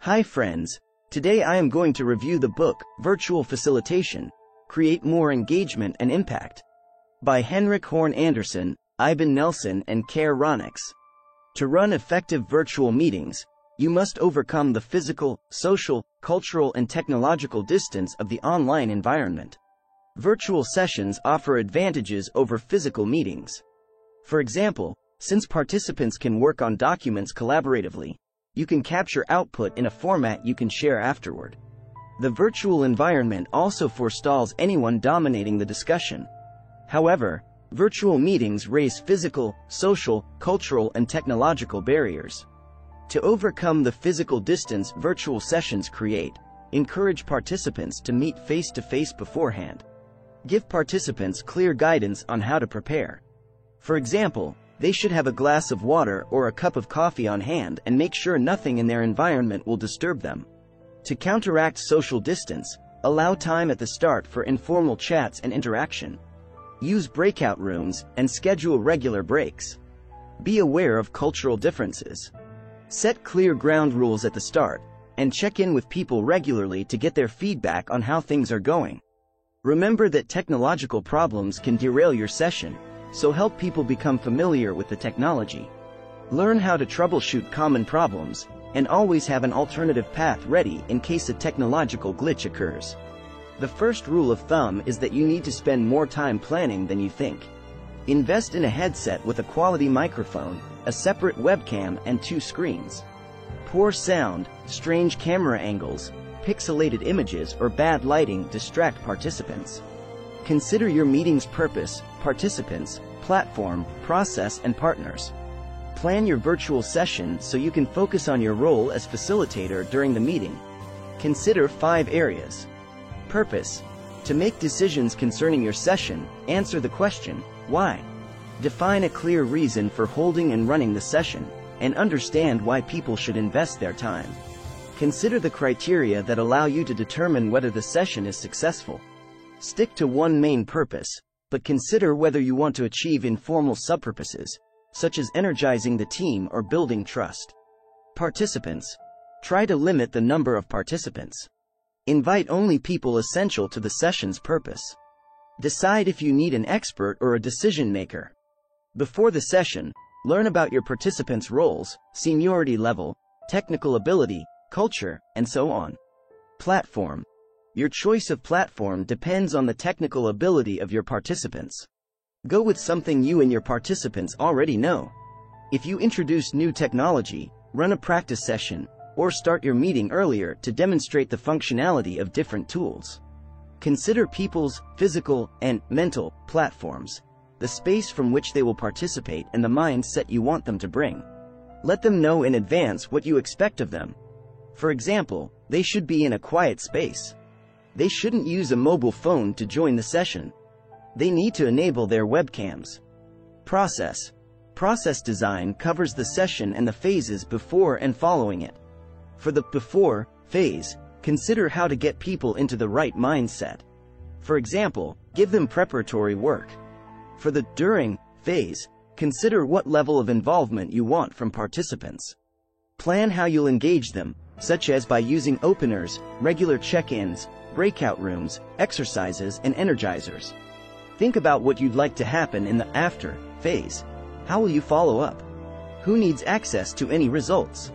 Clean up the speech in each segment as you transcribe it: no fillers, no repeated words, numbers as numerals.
Hi friends, today I am going to review the book, Virtual Facilitation, Create More Engagement and Impact, by Henrik Horn Andersen, Ivan Nelson and Kare Ronix. To run effective virtual meetings, you must overcome the physical, social, cultural and technological distance of the online environment. Virtual sessions offer advantages over physical meetings. For example, since participants can work on documents collaboratively, you can capture output in a format you can share afterward. The virtual environment also forestalls anyone dominating the discussion. However, virtual meetings raise physical, social, cultural, and technological barriers. To overcome the physical distance virtual sessions create, encourage participants to meet face-to-face beforehand. Give participants clear guidance on how to prepare. For example, they should have a glass of water or a cup of coffee on hand and make sure nothing in their environment will disturb them. To counteract social distance, allow time at the start for informal chats and interaction. Use breakout rooms and schedule regular breaks. Be aware of cultural differences. Set clear ground rules at the start, and check in with people regularly to get their feedback on how things are going. Remember that technological problems can derail your session, so help people become familiar with the technology. Learn how to troubleshoot common problems, and always have an alternative path ready in case a technological glitch occurs. The first rule of thumb is that you need to spend more time planning than you think. Invest in a headset with a quality microphone, a separate webcam and 2 screens. Poor sound, strange camera angles, pixelated images or bad lighting distract participants. Consider your meeting's purpose, participants, platform, process, and partners. Plan your virtual session so you can focus on your role as facilitator during the meeting. Consider 5 areas. Purpose. To make decisions concerning your session, answer the question, why? Define a clear reason for holding and running the session, and understand why people should invest their time. Consider the criteria that allow you to determine whether the session is successful. Stick to one main purpose, but consider whether you want to achieve informal subpurposes, such as energizing the team or building trust. Participants. Try to limit the number of participants. Invite only people essential to the session's purpose. Decide if you need an expert or a decision maker. Before the session, learn about your participants' roles, seniority level, technical ability, culture, and so on. Platform. Your choice of platform depends on the technical ability of your participants. Go with something you and your participants already know. If you introduce new technology, run a practice session, or start your meeting earlier to demonstrate the functionality of different tools. Consider people's physical and mental platforms, the space from which they will participate and the mindset you want them to bring. Let them know in advance what you expect of them. For example, they should be in a quiet space. They shouldn't use a mobile phone to join the session. They need to enable their webcams. Process. Process design covers the session and the phases before and following it. For the before phase, consider how to get people into the right mindset. For example, give them preparatory work. For the during phase, consider what level of involvement you want from participants. Plan how you'll engage them, such as by using openers, regular check-ins, breakout rooms, exercises, and energizers. Think about what you'd like to happen in the after phase. How will you follow up? Who needs access to any results?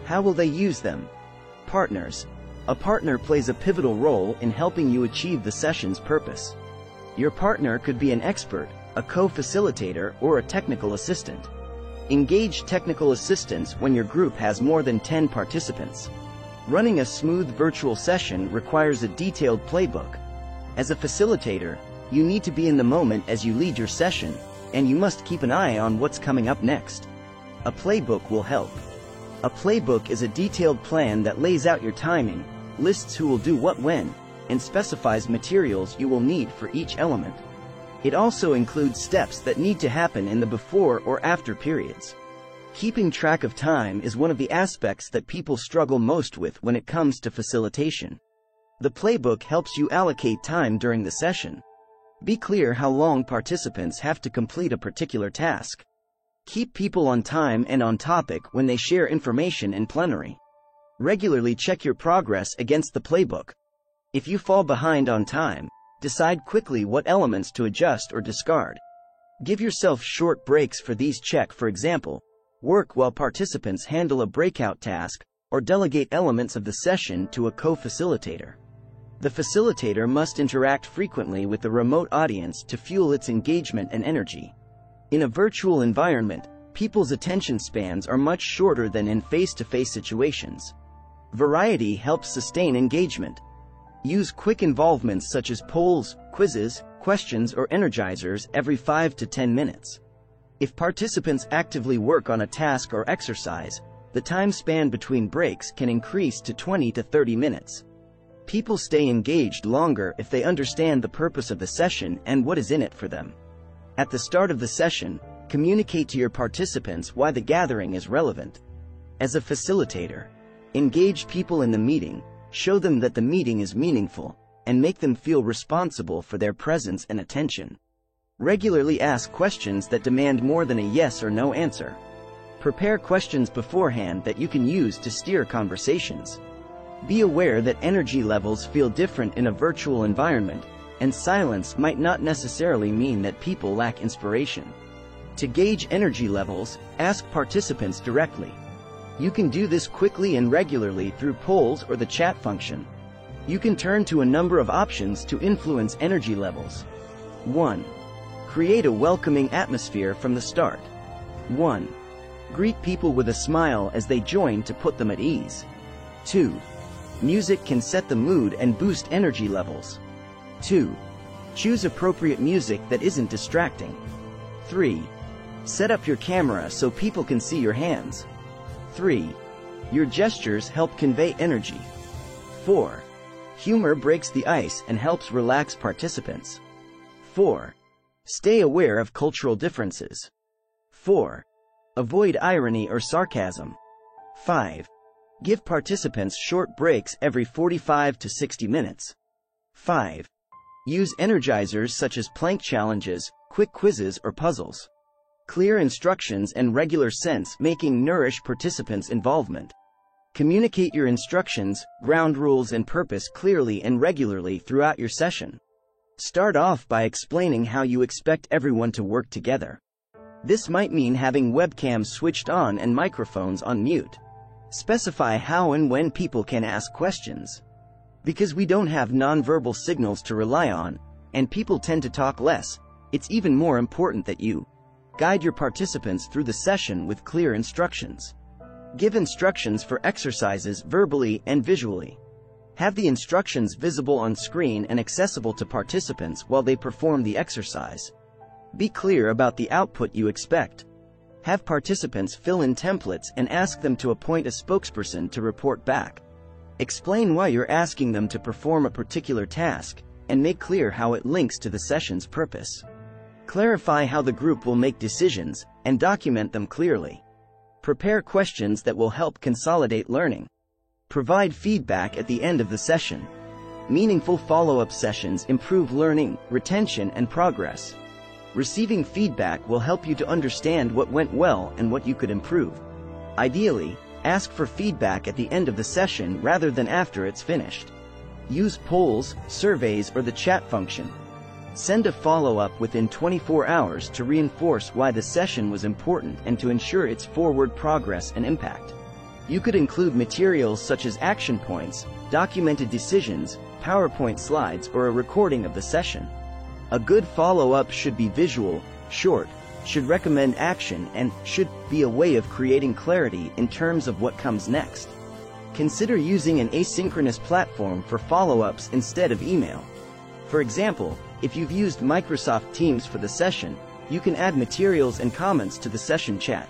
How will they use them? Partners. A partner plays a pivotal role in helping you achieve the session's purpose. Your partner could be an expert, a co-facilitator, or a technical assistant. Engage technical assistance when your group has more than 10 participants. Running a smooth virtual session requires a detailed playbook. As a facilitator, you need to be in the moment as you lead your session, and you must keep an eye on what's coming up next. A playbook will help. A playbook is a detailed plan that lays out your timing, lists who will do what when, and specifies materials you will need for each element. It also includes steps that need to happen in the before or after periods. Keeping track of time is one of the aspects that people struggle most with when it comes to facilitation. The playbook helps you allocate time during the session. Be clear how long participants have to complete a particular task. Keep people on time and on topic when they share information in plenary. Regularly check your progress against the playbook. If you fall behind on time, decide quickly what elements to adjust or discard. Give yourself short breaks for these. For example, work while participants handle a breakout task, or delegate elements of the session to a co-facilitator. The facilitator must interact frequently with the remote audience to fuel its engagement and energy. In a virtual environment, people's attention spans are much shorter than in face-to-face situations. Variety helps sustain engagement. Use quick involvements such as polls, quizzes, questions, or energizers every 5 to 10 minutes. If participants actively work on a task or exercise, the time span between breaks can increase to 20 to 30 minutes. People stay engaged longer if they understand the purpose of the session and what is in it for them. At the start of the session, communicate to your participants why the gathering is relevant. As a facilitator, engage people in the meeting, show them that the meeting is meaningful, and make them feel responsible for their presence and attention. Regularly ask questions that demand more than a yes or no answer. Prepare questions beforehand that you can use to steer conversations. Be aware that energy levels feel different in a virtual environment, and silence might not necessarily mean that people lack inspiration. To gauge energy levels, ask participants directly. You can do this quickly and regularly through polls or the chat function. You can turn to a number of options to influence energy levels. 1. Create a welcoming atmosphere from the start. 1. Greet people with a smile as they join to put them at ease. 2. Music can set the mood and boost energy levels. 2. Choose appropriate music that isn't distracting. 3. Set up your camera so people can see your hands. 3. Your gestures help convey energy. 4. Humor breaks the ice and helps relax participants. 4. Stay aware of cultural differences. 4. Avoid irony or sarcasm. 5. Give participants short breaks every 45 to 60 minutes. 5. Use energizers such as plank challenges, quick quizzes, or puzzles. Clear instructions and regular sense-making nourish participants' involvement. Communicate your instructions, ground rules, and purpose clearly and regularly throughout your session. Start off by explaining how you expect everyone to work together. This might mean having webcams switched on and microphones on mute. Specify how and when people can ask questions. Because we don't have nonverbal signals to rely on, and people tend to talk less, it's even more important that you guide your participants through the session with clear instructions. Give instructions for exercises verbally and visually. Have the instructions visible on screen and accessible to participants while they perform the exercise. Be clear about the output you expect. Have participants fill in templates and ask them to appoint a spokesperson to report back. Explain why you're asking them to perform a particular task, and make clear how it links to the session's purpose. Clarify how the group will make decisions, and document them clearly. Prepare questions that will help consolidate learning. Provide feedback at the end of the session. Meaningful follow-up sessions improve learning, retention, and progress. Receiving feedback will help you to understand what went well and what you could improve. Ideally, ask for feedback at the end of the session rather than after it's finished. Use polls, surveys, or the chat function. Send a follow-up within 24 hours to reinforce why the session was important and to ensure its forward progress and impact. You could include materials such as action points, documented decisions, PowerPoint slides, or a recording of the session. A good follow-up should be visual, short, should recommend action, and should be a way of creating clarity in terms of what comes next. Consider using an asynchronous platform for follow-ups instead of email. For example, if you've used Microsoft Teams for the session, you can add materials and comments to the session chat.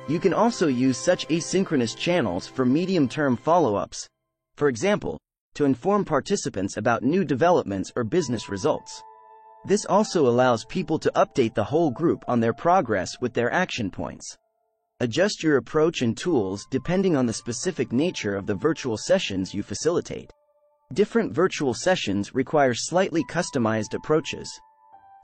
You can also use such asynchronous channels for medium-term follow-ups. For example, to inform participants about new developments or business results. This also allows people to update the whole group on their progress with their action points. Adjust your approach and tools depending on the specific nature of the virtual sessions you facilitate. Different virtual sessions require slightly customized approaches.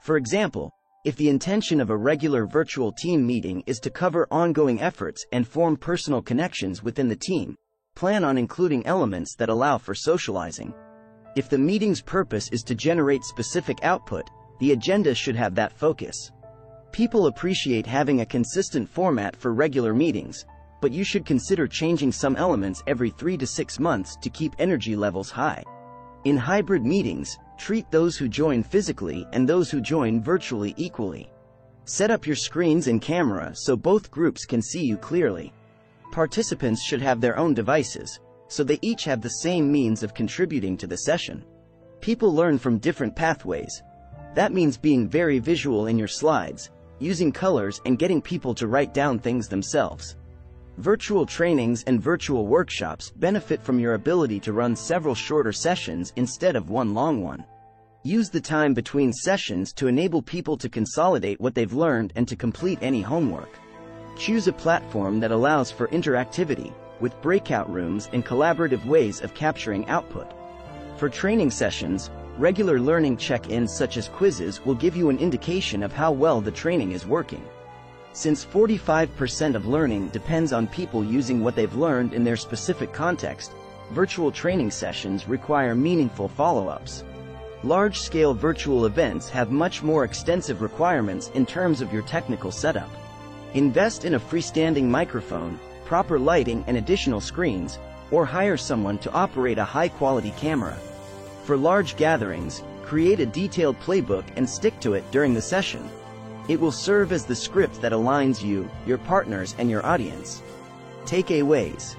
For example, if the intention of a regular virtual team meeting is to cover ongoing efforts and form personal connections within the team, plan on including elements that allow for socializing. If the meeting's purpose is to generate specific output, the agenda should have that focus. People appreciate having a consistent format for regular meetings, but you should consider changing some elements every 3 to 6 months to keep energy levels high. In hybrid meetings, treat those who join physically and those who join virtually equally. Set up your screens and camera so both groups can see you clearly. Participants should have their own devices, so they each have the same means of contributing to the session. People learn from different pathways. That means being very visual in your slides, using colors and getting people to write down things themselves. Virtual trainings and virtual workshops benefit from your ability to run several shorter sessions instead of one long one. Use the time between sessions to enable people to consolidate what they've learned and to complete any homework. Choose a platform that allows for interactivity, with breakout rooms and collaborative ways of capturing output. For training sessions, regular learning check-ins such as quizzes will give you an indication of how well the training is working. Since 45% of learning depends on people using what they've learned in their specific context, virtual training sessions require meaningful follow-ups. Large-scale virtual events have much more extensive requirements in terms of your technical setup. Invest in a freestanding microphone, proper lighting and additional screens, or hire someone to operate a high-quality camera. For large gatherings, create a detailed playbook and stick to it during the session. It will serve as the script that aligns you, your partners, and your audience. Takeaways.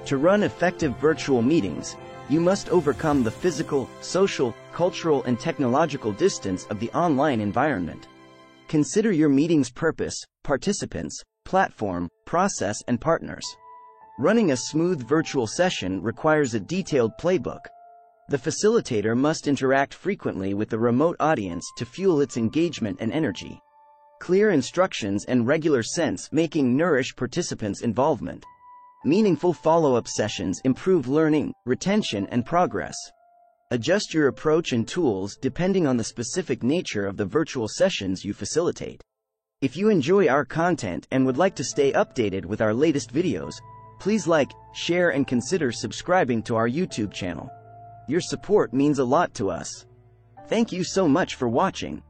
To run effective virtual meetings, you must overcome the physical, social, cultural, and technological distance of the online environment. Consider your meeting's purpose, participants, platform, process, and partners. Running a smooth virtual session requires a detailed playbook. The facilitator must interact frequently with the remote audience to fuel its engagement and energy. Clear instructions and regular sense-making nourish participants' involvement. Meaningful follow-up sessions improve learning, retention, and progress. Adjust your approach and tools depending on the specific nature of the virtual sessions you facilitate. If you enjoy our content and would like to stay updated with our latest videos, please like, share, and consider subscribing to our YouTube channel. Your support means a lot to us. Thank you so much for watching.